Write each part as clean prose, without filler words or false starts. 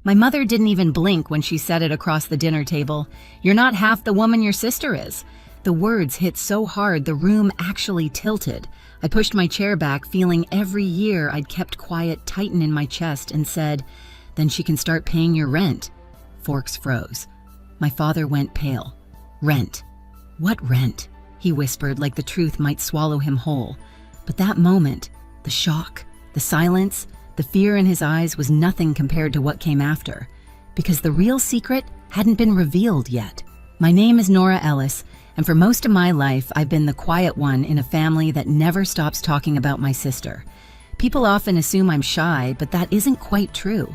My mother didn't even blink when she said it across the dinner table. "You're not half the woman your sister is." The words hit so hard the room actually tilted. I pushed my chair back, feeling every year I'd kept quiet tighten in my chest, and said, "Then she can start paying your rent." Forks froze. My father went pale. "Rent? What rent?" he whispered, like the truth might swallow him whole. But that moment, the shock, the silence, the fear in his eyes was nothing compared to what came after, because the real secret hadn't been revealed yet. My name is Nora Ellis, and for most of my life, I've been the quiet one in a family that never stops talking about my sister. People often assume I'm shy, but that isn't quite true.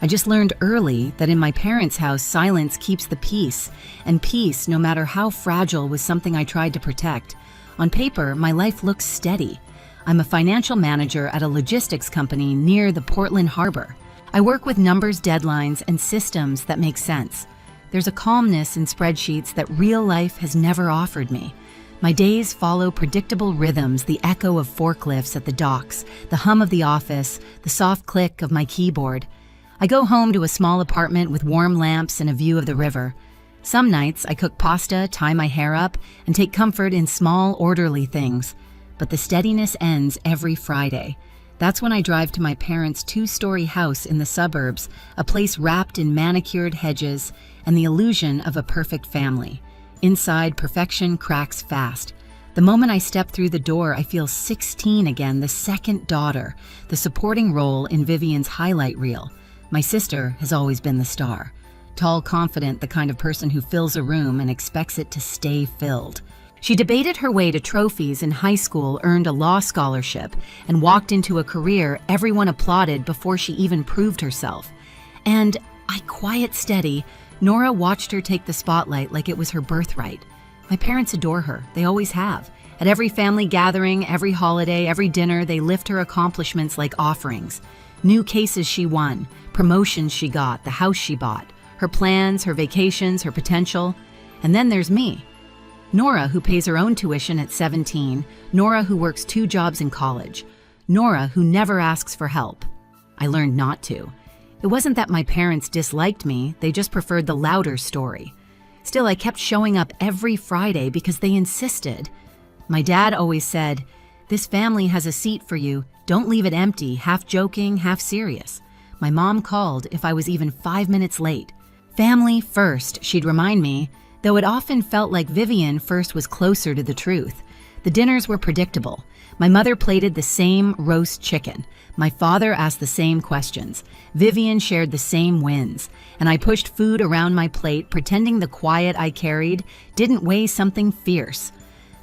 I just learned early that in my parents' house, silence keeps the peace, and peace, no matter how fragile, was something I tried to protect. On paper, my life looks steady. I'm a financial manager at a logistics company near the Portland Harbor. I work with numbers, deadlines, and systems that make sense. There's a calmness in spreadsheets that real life has never offered me. My days follow predictable rhythms, the echo of forklifts at the docks, the hum of the office, the soft click of my keyboard. I go home to a small apartment with warm lamps and a view of the river. Some nights I cook pasta, tie my hair up, and take comfort in small, orderly things. But the steadiness ends every Friday. That's when I drive to my parents' two-story house in the suburbs, a place wrapped in manicured hedges and the illusion of a perfect family. Inside, perfection cracks fast. The moment I step through the door, I feel 16 again, the second daughter, the supporting role in Vivian's highlight reel. My sister has always been the star. Tall, confident, the kind of person who fills a room and expects it to stay filled. She debated her way to trophies in high school, earned a law scholarship, and walked into a career everyone applauded before she even proved herself. And quiet steady, Nora watched her take the spotlight like it was her birthright. My parents adore her. They always have. At every family gathering, every holiday, every dinner, they lift her accomplishments like offerings. New cases she won, promotions she got, the house she bought, her plans, her vacations, her potential. And then there's me. Nora, who pays her own tuition at 17. Nora, who works 2 jobs in college. Nora, who never asks for help. I learned not to. It wasn't that my parents disliked me, they just preferred the louder story. Still, I kept showing up every Friday because they insisted. My dad always said, "This family has a seat for you. Don't leave it empty," half joking, half serious. My mom called if I was even 5 minutes late. Family first, she'd remind me, though it often felt like Vivian first was closer to the truth. The dinners were predictable. My mother plated the same roast chicken. My father asked the same questions. Vivian shared the same wins. And I pushed food around my plate, pretending the quiet I carried didn't weigh something fierce.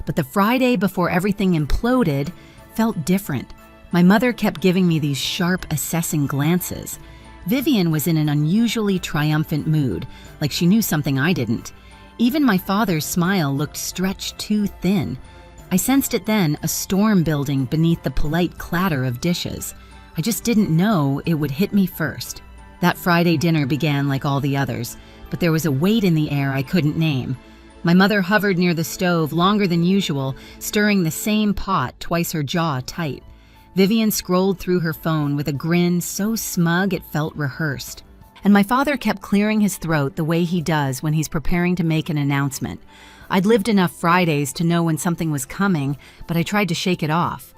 But the Friday before everything imploded felt different. My mother kept giving me these sharp, assessing glances. Vivian was in an unusually triumphant mood, like she knew something I didn't. Even my father's smile looked stretched too thin. I sensed it then, a storm building beneath the polite clatter of dishes. I just didn't know it would hit me first. That Friday dinner began like all the others, but there was a weight in the air I couldn't name. My mother hovered near the stove longer than usual, stirring the same pot, twice her jaw tight. Vivian scrolled through her phone with a grin so smug it felt rehearsed. And my father kept clearing his throat the way he does when he's preparing to make an announcement. I'd lived enough Fridays to know when something was coming, but I tried to shake it off.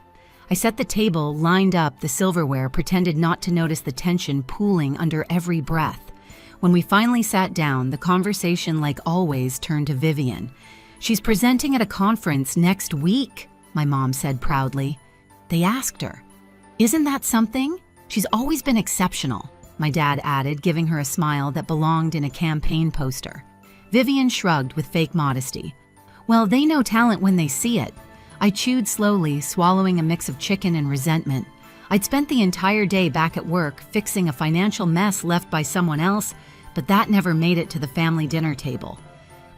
I set the table, lined up the silverware, pretended not to notice the tension pooling under every breath. When we finally sat down, the conversation, like always, turned to Vivian. "She's presenting at a conference next week," my mom said proudly. They asked her, "Isn't that something?" "She's always been exceptional," my dad added, giving her a smile that belonged in a campaign poster. Vivian shrugged with fake modesty. "Well, they know talent when they see it." I chewed slowly, swallowing a mix of chicken and resentment. I'd spent the entire day back at work, fixing a financial mess left by someone else, but that never made it to the family dinner table.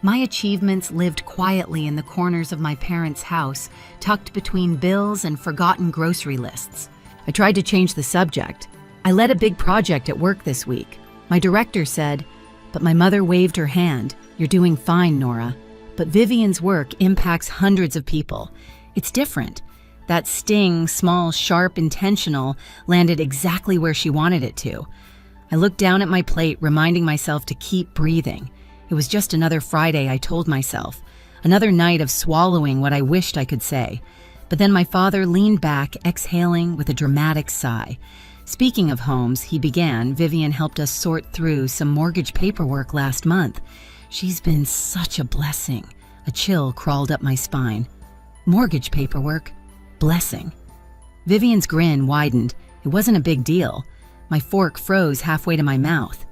My achievements lived quietly in the corners of my parents' house, tucked between bills and forgotten grocery lists. I tried to change the subject. "I led a big project at work this week." My director said, but my mother waved her hand. "You're doing fine, Nora. But Vivian's work impacts hundreds of people. It's different." That sting, small, sharp, intentional, landed exactly where she wanted it to. I looked down at my plate, reminding myself to keep breathing. It was just another Friday, I told myself. Another night of swallowing what I wished I could say. But then my father leaned back, exhaling with a dramatic sigh. Speaking of homes, he began, Vivian helped us sort through some mortgage paperwork last month. She's been such a blessing. A chill crawled up my spine. Mortgage paperwork? Blessing. Vivian's grin widened. It wasn't a big deal. My fork froze halfway to my mouth.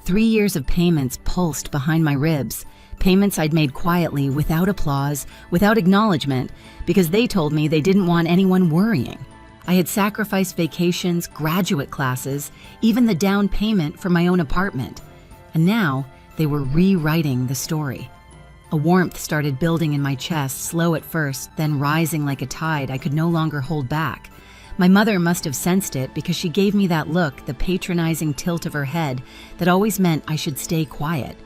3 years of payments pulsed behind my ribs. Payments I'd made quietly, without applause, without acknowledgement, because they told me they didn't want anyone worrying. I had sacrificed vacations, graduate classes, even the down payment for my own apartment. And now, they were rewriting the story. A warmth started building in my chest, slow at first, then rising like a tide I could no longer hold back. My mother must have sensed it because she gave me that look, the patronizing tilt of her head that always meant I should stay quiet.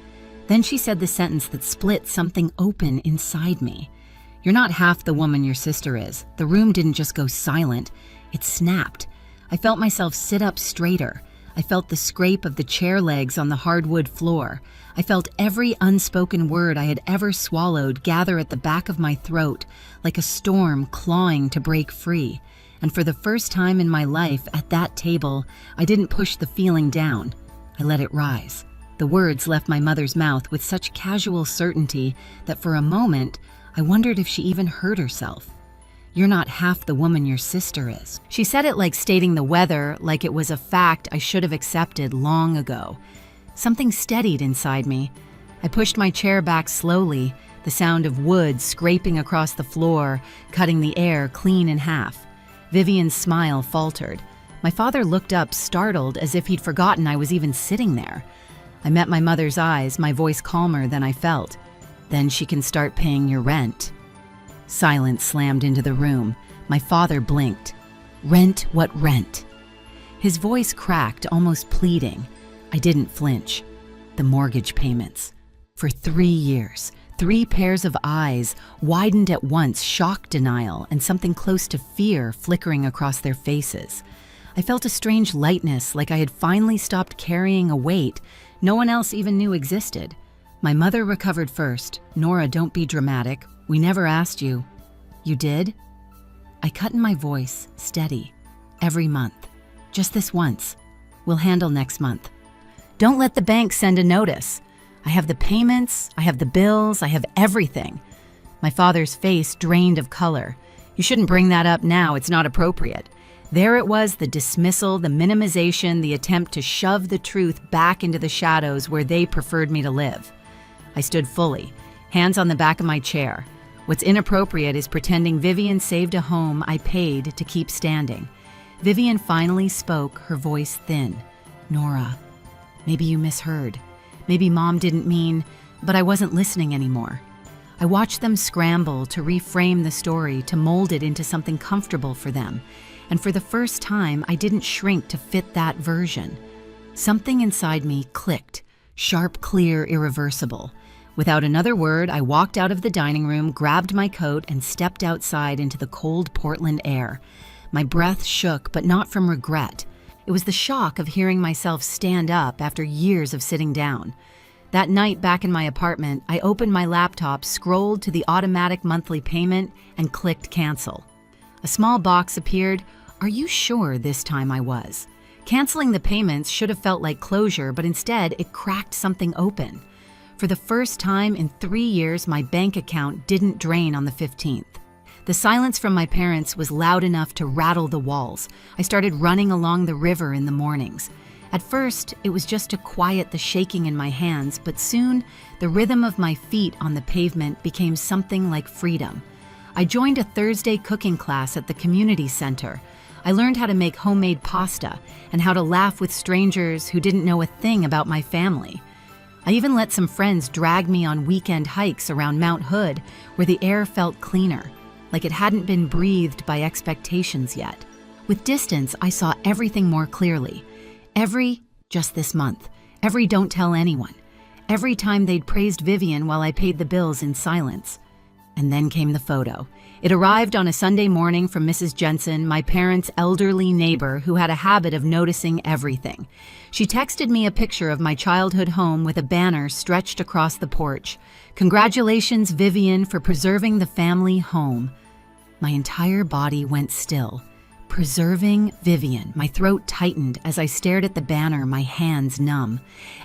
Then she said the sentence that split something open inside me. You're not half the woman your sister is. The room didn't just go silent. It snapped. I felt myself sit up straighter. I felt the scrape of the chair legs on the hardwood floor. I felt every unspoken word I had ever swallowed gather at the back of my throat, like a storm clawing to break free. And for the first time in my life, at that table, I didn't push the feeling down. I let it rise. The words left my mother's mouth with such casual certainty that for a moment, I wondered if she even heard herself. You're not half the woman your sister is. She said it like stating the weather, like it was a fact I should have accepted long ago. Something steadied inside me. I pushed my chair back slowly, the sound of wood scraping across the floor, cutting the air clean in half. Vivian's smile faltered. My father looked up, startled, as if he'd forgotten I was even sitting there. I met my mother's eyes, my voice calmer than I felt. Then she can start paying your rent. Silence slammed into the room. My father blinked. Rent what rent? His voice cracked, almost pleading. I didn't flinch. The mortgage payments. For 3 years. 3 pairs of eyes widened at once, shock, denial, and something close to fear flickering across their faces. I felt a strange lightness, like I had finally stopped carrying a weight no one else even knew existed. My mother recovered first. Nora, don't be dramatic. We never asked you. You did? I cut in my voice, steady. Every month. Just this once. We'll handle next month. Don't let the bank send a notice. I have the payments, I have the bills, I have everything. My father's face drained of color. You shouldn't bring that up now, it's not appropriate. There it was, the dismissal, the minimization, the attempt to shove the truth back into the shadows where they preferred me to live. I stood fully, hands on the back of my chair. What's inappropriate is pretending Vivian saved a home I paid to keep standing. Vivian finally spoke, her voice thin. Nora, maybe you misheard. Maybe Mom didn't mean, but I wasn't listening anymore. I watched them scramble to reframe the story, to mold it into something comfortable for them. And for the first time, I didn't shrink to fit that version. Something inside me clicked, sharp, clear, irreversible. Without another word, I walked out of the dining room, grabbed my coat, and stepped outside into the cold Portland air. My breath shook, but not from regret. It was the shock of hearing myself stand up after years of sitting down. That night back in my apartment, I opened my laptop, scrolled to the automatic monthly payment, and clicked cancel. A small box appeared. Are you sure this time I was? Canceling the payments should have felt like closure, but instead it cracked something open. For the first time in 3 years, my bank account didn't drain on the 15th. The silence from my parents was loud enough to rattle the walls. I started running along the river in the mornings. At first, it was just to quiet the shaking in my hands, but soon, the rhythm of my feet on the pavement became something like freedom. I joined a Thursday cooking class at the community center. I learned how to make homemade pasta and how to laugh with strangers who didn't know a thing about my family. I even let some friends drag me on weekend hikes around Mount Hood, where the air felt cleaner, like it hadn't been breathed by expectations yet. With distance, I saw everything more clearly. Just this month, every don't tell anyone, every time they'd praised Vivian while I paid the bills in silence. And then came the photo. It arrived on a Sunday morning from Mrs. Jensen, my parents' elderly neighbor who had a habit of noticing everything. She texted me a picture of my childhood home with a banner stretched across the porch. "Congratulations, Vivian, for preserving the family home." My entire body went still. Preserving Vivian. My throat tightened as I stared at the banner, my hands numb.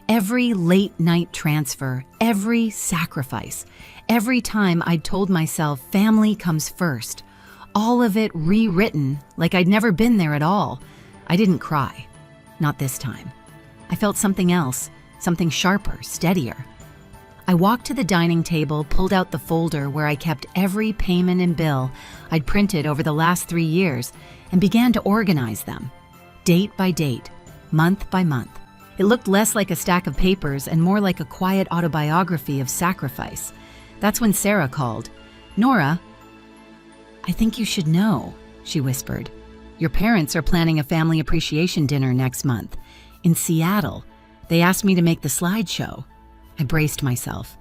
Every late-night transfer, every sacrifice, every time I'd told myself family comes first, all of it rewritten like I'd never been there at all. I didn't cry. Not this time. I felt something else, something sharper, steadier. I walked to the dining table, pulled out the folder where I kept every payment and bill I'd printed over the last 3 years, and began to organize them, date by date, month by month. It looked less like a stack of papers and more like a quiet autobiography of sacrifice. That's when Sarah called. "Nora, I think you should know," she whispered. "Your parents are planning a family appreciation dinner next month in Seattle. They asked me to make the slideshow." I braced myself.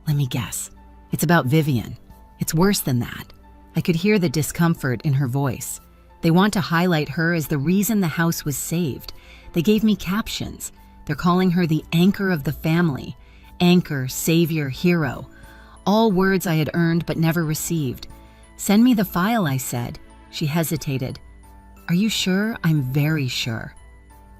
Let me guess. It's about Vivian. It's worse than that. I could hear the discomfort in her voice. They want to highlight her as the reason the house was saved. They gave me captions. They're calling her the anchor of the family. Anchor, savior, hero. All words I had earned but never received. "Send me the file," I said. She hesitated. "Are you sure?" "I'm very sure."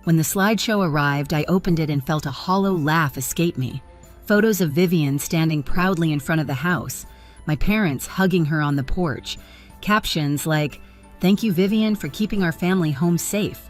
When the slideshow arrived, I opened it and felt a hollow laugh escape me. Photos of Vivian standing proudly in front of the house, my parents hugging her on the porch, captions like, "Thank you, Vivian, for keeping our family home safe."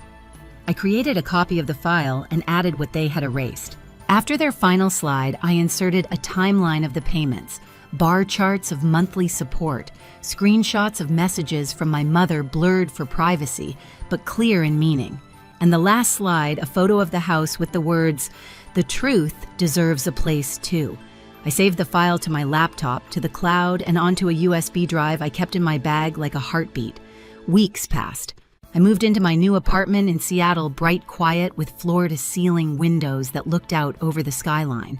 I created a copy of the file and added what they had erased. After their final slide, I inserted a timeline of the payments, bar charts of monthly support, screenshots of messages from my mother blurred for privacy, but clear in meaning. And the last slide, a photo of the house with the words, "The truth deserves a place too." I saved the file to my laptop, to the cloud, and onto a USB drive I kept in my bag like a heartbeat. Weeks passed. I moved into my new apartment in Seattle, bright quiet, with floor-to-ceiling windows that looked out over the skyline.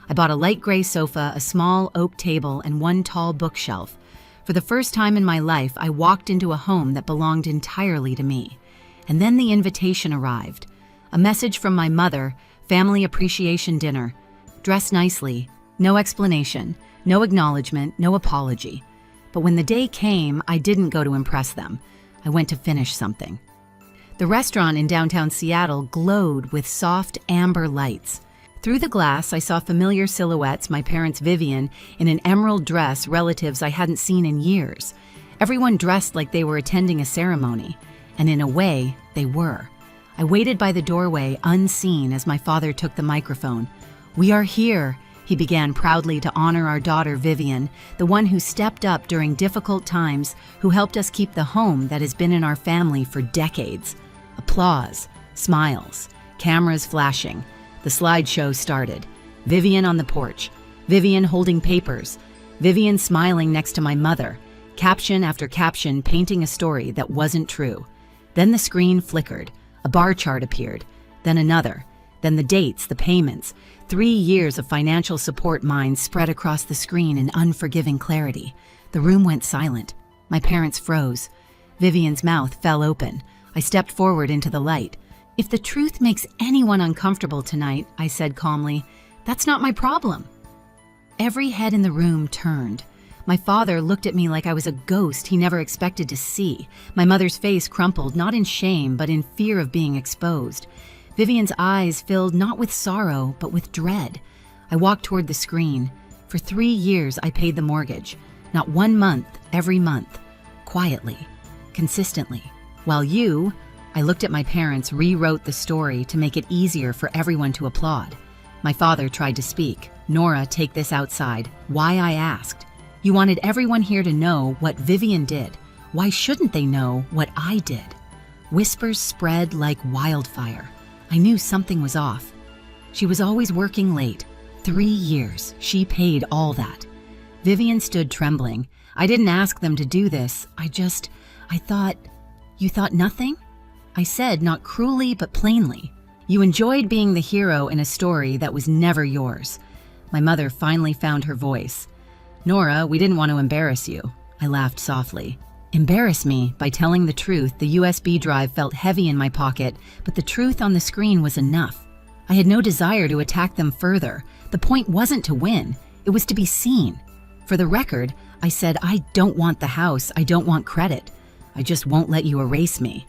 I bought a light gray sofa, a small oak table, and one tall bookshelf. For the first time in my life, I walked into a home that belonged entirely to me. And then the invitation arrived. A message from my mother, family appreciation dinner. Dress nicely, no explanation, no acknowledgement, no apology. But when the day came, I didn't go to impress them. I went to finish something. The restaurant in downtown Seattle glowed with soft amber lights. Through the glass, I saw familiar silhouettes, my parents' Vivian, in an emerald dress, relatives I hadn't seen in years. Everyone dressed like they were attending a ceremony. And in a way, they were. I waited by the doorway, unseen, as my father took the microphone. "We are here," he began proudly, "to honor our daughter Vivian, the one who stepped up during difficult times, who helped us keep the home that has been in our family for decades." Applause, smiles, cameras flashing. The slideshow started. Vivian on the porch, Vivian holding papers, Vivian smiling next to my mother, caption after caption painting a story that wasn't true. Then the screen flickered, a bar chart appeared, then another, then the dates, the payments. 3 years of financial support mine spread across the screen in unforgiving clarity. The room went silent. My parents froze. Vivian's mouth fell open. I stepped forward into the light. "If the truth makes anyone uncomfortable tonight," I said calmly, "that's not my problem." Every head in the room turned. My father looked at me like I was a ghost he never expected to see. My mother's face crumpled, not in shame, but in fear of being exposed. Vivian's eyes filled not with sorrow, but with dread. I walked toward the screen. For 3 years, I paid the mortgage. Not 1 month, every month. Quietly. Consistently. While you, I looked at my parents, rewrote the story to make it easier for everyone to applaud. My father tried to speak. "Nora, take this outside." Why, I asked. "You wanted everyone here to know what Vivian did. Why shouldn't they know what I did?" Whispers spread like wildfire. I knew something was off. She was always working late. 3 years. She paid all that. Vivian stood trembling. "I didn't ask them to do this. I thought..." "You thought nothing?" I said, not cruelly but plainly. "You enjoyed being the hero in a story that was never yours." My mother finally found her voice. Nora, we didn't want to embarrass you. I laughed softly. Embarrass me by telling the truth. The USB drive felt heavy in my pocket, but the truth on the screen was enough. I had no desire to attack them further. The point wasn't to win, it was to be seen. For the record, I said, I don't want the house, I don't want credit. I just won't let you erase me.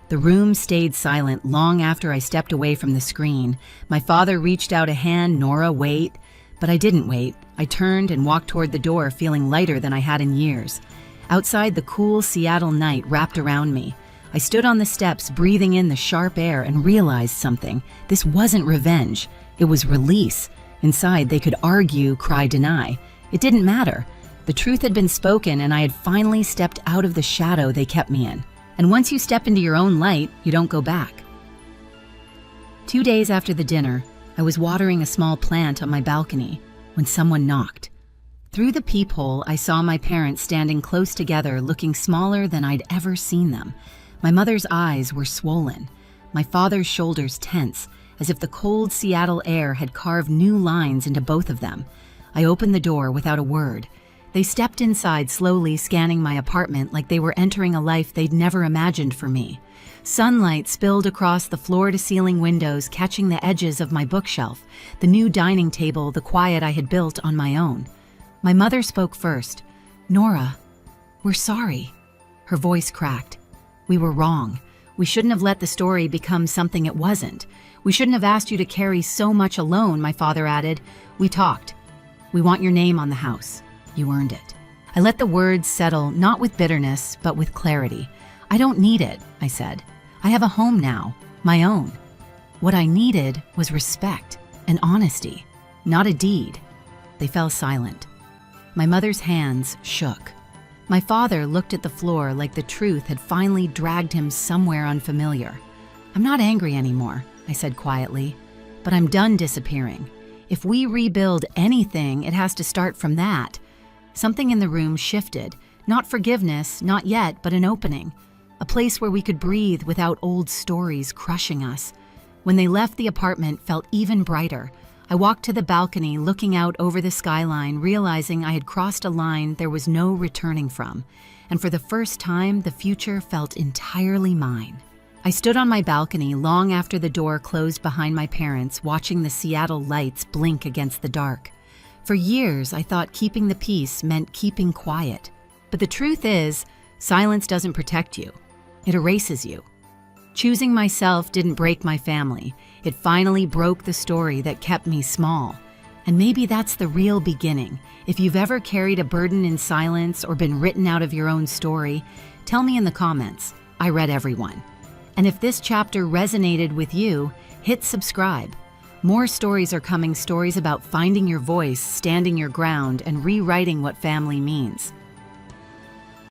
The room stayed silent long after I stepped away from the screen. My father reached out a hand. Nora, wait. But I didn't wait. I turned and walked toward the door, feeling lighter than I had in years. Outside, the cool Seattle night wrapped around me. I stood on the steps, breathing in the sharp air, and realized something. This wasn't revenge. It was release. Inside, they could argue, cry, deny. It didn't matter. The truth had been spoken, and I had finally stepped out of the shadow they kept me in. And once you step into your own light, you don't go back. 2 days after the dinner, I was watering a small plant on my balcony when someone knocked. Through the peephole, I saw my parents standing close together, looking smaller than I'd ever seen them. My mother's eyes were swollen, my father's shoulders tense, as if the cold Seattle air had carved new lines into both of them. I opened the door without a word. They stepped inside, slowly scanning my apartment like they were entering a life they'd never imagined for me. Sunlight spilled across the floor-to-ceiling windows, catching the edges of my bookshelf, the new dining table, the quiet I had built on my own. My mother spoke first. Nora, we're sorry. Her voice cracked. We were wrong. We shouldn't have let the story become something it wasn't. We shouldn't have asked you to carry so much alone, my father added. We talked. We want your name on the house. You earned it. I let the words settle, not with bitterness, but with clarity. I don't need it, I said. I have a home now, my own. What I needed was respect and honesty, not a deed. They fell silent. My mother's hands shook. My father looked at the floor like the truth had finally dragged him somewhere unfamiliar. I'm not angry anymore, I said quietly, but I'm done disappearing. If we rebuild anything, it has to start from that. Something in the room shifted. Not forgiveness, not yet, but an opening. A place where we could breathe without old stories crushing us. When they left, the apartment felt even brighter. I walked to the balcony, looking out over the skyline, realizing I had crossed a line there was no returning from. And for the first time, the future felt entirely mine. I stood on my balcony long after the door closed behind my parents, watching the Seattle lights blink against the dark. For years, I thought keeping the peace meant keeping quiet. But the truth is, silence doesn't protect you. It erases you. Choosing myself didn't break my family. It finally broke the story that kept me small. And maybe that's the real beginning. If you've ever carried a burden in silence or been written out of your own story, tell me in the comments. I read everyone. And if this chapter resonated with you, hit subscribe. More stories are coming, stories about finding your voice, standing your ground, and rewriting what family means.